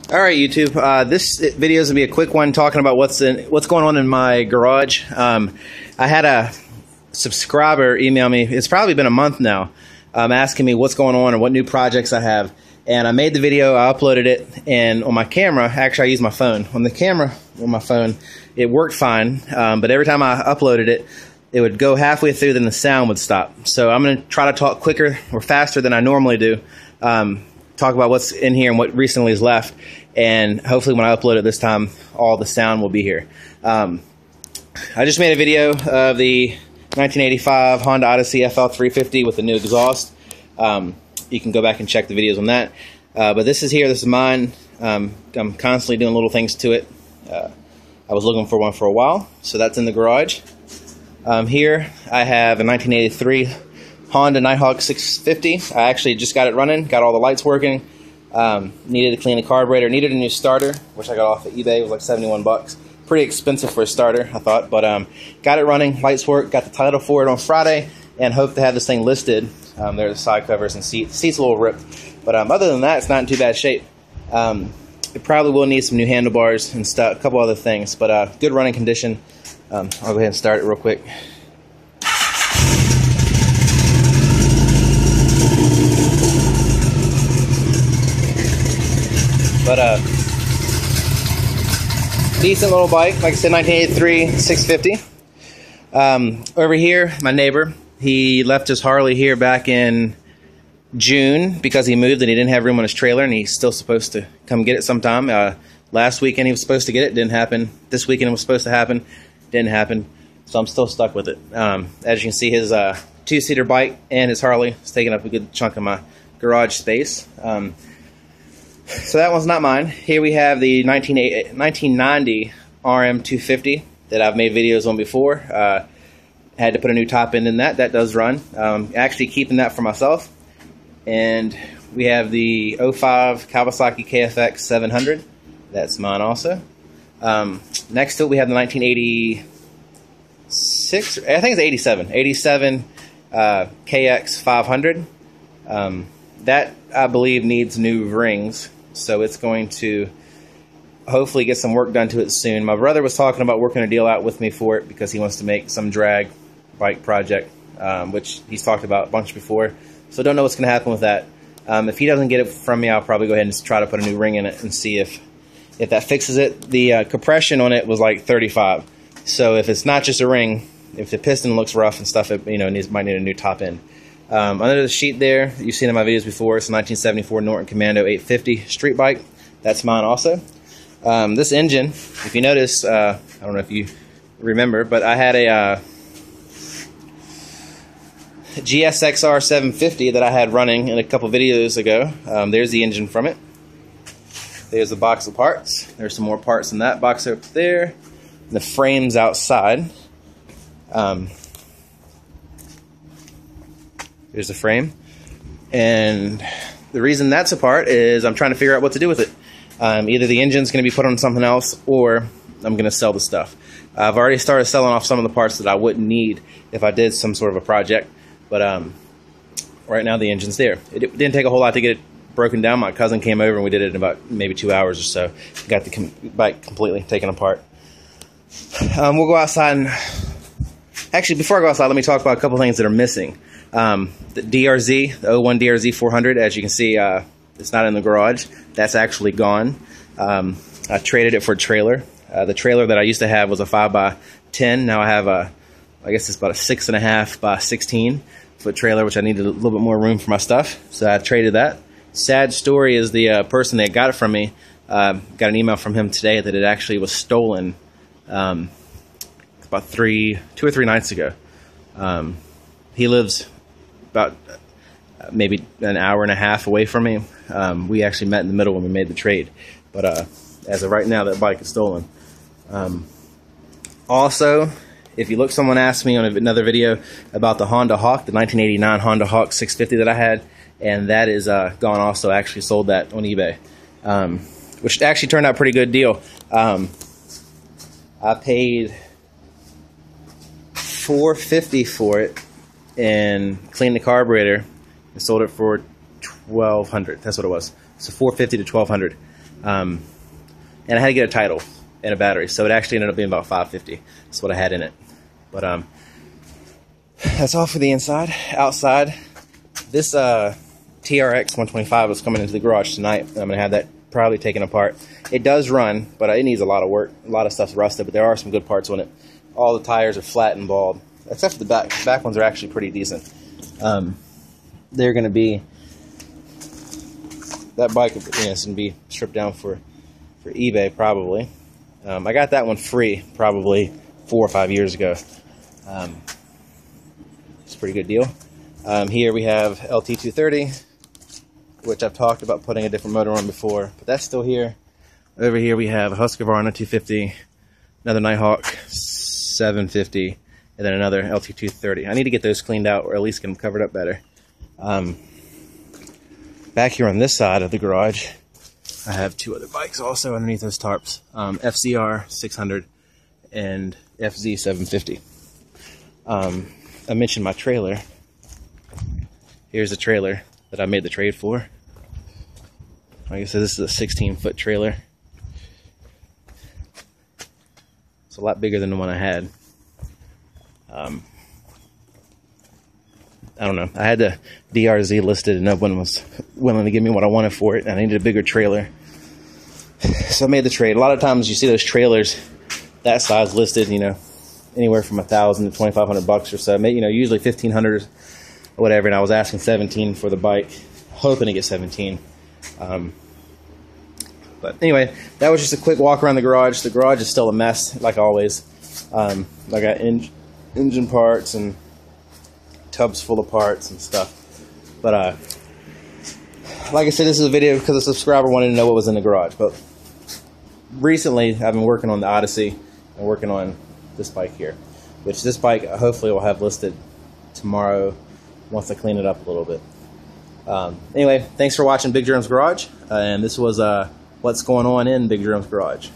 All right, YouTube. This video is gonna be a quick one, talking about what's going on in my garage. I had a subscriber email me. It's probably been a month now, asking me what's going on and what new projects I have. And I made the video, I uploaded it, and on my camera, actually I used my phone. On the camera on my phone, it worked fine, but every time I uploaded it, it would go halfway through, then the sound would stop. So I'm going to try to talk quicker or faster than I normally do. Talk about what's in here and what recently is left, and hopefully when I upload it this time, all the sound will be here. I just made a video of the 1985 Honda Odyssey FL350 with the new exhaust. You can go back and check the videos on that. But this is here. This is mine. I'm constantly doing little things to it. I was looking for one for a while, so that's in the garage. Here I have a 1983 Honda Nighthawk 650. I actually just got it running, got all the lights working. Needed to clean the carburetor, needed a new starter, which I got off of eBay. It was like 71 bucks. Pretty expensive for a starter, I thought, but got it running, lights work, got the title for it on Friday, and hope to have this thing listed. There's the side covers and seats. Seat's a little ripped, but other than that, it's not in too bad shape. It probably will need some new handlebars and stuff, a couple other things, but good running condition. I'll go ahead and start it real quick. But decent little bike, like I said, 1983 650. Over here, my neighbor, he left his Harley here back in June because he moved and he didn't have room on his trailer, and he's still supposed to come get it sometime. Last weekend he was supposed to get it, didn't happen. This weekend it was supposed to happen, didn't happen. So I'm still stuck with it. As you can see, his two-seater bike and his Harley is taking up a good chunk of my garage space. So that one's not mine. Here we have the 1990 RM250 that I've made videos on before. Had to put a new top end in that. That does run. Actually keeping that for myself. And we have the 05 Kawasaki KFX 700. That's mine also. Next to it we have the 1986, I think it's 87 KX 500. That, I believe, needs new rings, so it's going to hopefully get some work done to it soon. My brother was talking about working a deal out with me for it because he wants to make some drag bike project, which he's talked about a bunch before, so don't know what's going to happen with that. If he doesn't get it from me, I'll probably go ahead and try to put a new ring in it and see if that fixes it. The compression on it was like 35, so if it's not just a ring, if the piston looks rough and stuff, it might need a new top end. Under the sheet there, you've seen in my videos before, it's a 1974 Norton Commando 850 street bike. That's mine also. This engine, if you notice, I don't know if you remember, but I had a GSXR 750 that I had running in a couple videos ago. There's the engine from it. There's a box of parts. There's some more parts in that box up there. The frame's outside. Here's the frame, and the reason that's apart is I'm trying to figure out what to do with it. Either the engine's going to be put on something else, or I'm going to sell the stuff. I've already started selling off some of the parts that I wouldn't need if I did some sort of a project, but right now the engine's there. It didn't take a whole lot to get it broken down. My cousin came over and we did it in about maybe 2 hours or so. Got the bike completely taken apart. We'll go outside and... Actually, before I go outside, let me talk about a couple things that are missing. The DRZ, the 01 DRZ 400, as you can see, it's not in the garage. That's actually gone. I traded it for a trailer. The trailer that I used to have was a 5x10. Now I have I guess it's about a 6.5 by 16 foot trailer, which I needed a little bit more room for my stuff. So I traded that. Sad story is the person that got it from me, got an email from him today that it actually was stolen about 2 or 3 nights ago. He lives about maybe an hour and a half away from me. We actually met in the middle when we made the trade, but as of right now, that bike is stolen. Also, if you look, someone asked me on another video about the Honda Hawk, the 1989 Honda Hawk 650 that I had, and that is gone also. I actually sold that on eBay, which actually turned out a pretty good deal. I paid $450 for it and cleaned the carburetor and sold it for $1,200. That's what it was. So $450 to $1,200. And I had to get a title and a battery, so it actually ended up being about $550. That's what I had in it. But that's all for the inside. Outside, this TRX 125 is coming into the garage tonight. I'm going to have that probably taken apart. It does run, but it needs a lot of work. A lot of stuff's rusted, but there are some good parts on it. All the tires are flat and bald, except for the back. The back ones are actually pretty decent. They're going to be, that bike is going to be stripped down for eBay probably. I got that one free probably 4 or 5 years ago. It's a pretty good deal. Here we have LT230, which I've talked about putting a different motor on before, but that's still here. Over here we have a Husqvarna 250, another Nighthawk 750, and then another LT230. I need to get those cleaned out, or at least get them covered up better. Back here on this side of the garage, I have 2 other bikes also underneath those tarps. FCR 600 and FZ 750. I mentioned my trailer. Here's the trailer that I made the trade for. Like I said, this is a 16-foot trailer. It's a lot bigger than the one I had. I don't know. I had the DRZ listed and no one was willing to give me what I wanted for it. And I needed a bigger trailer. So I made the trade. A lot of times you see those trailers that size listed, you know, anywhere from $1,000 to $2,500 or so. You know, usually $1,500 or whatever. And I was asking $17 for the bike, hoping to get $17. But anyway, that was just a quick walk around the garage. The garage is still a mess, like always. I got engine parts and tubs full of parts and stuff. But like I said, this is a video because a subscriber wanted to know what was in the garage. But recently, I've been working on the Odyssey and working on this bike here, which this bike hopefully will have listed tomorrow once I clean it up a little bit. Anyway, thanks for watching Big Jerm's Garage, and this was what's going on in Big Jerm's Garage.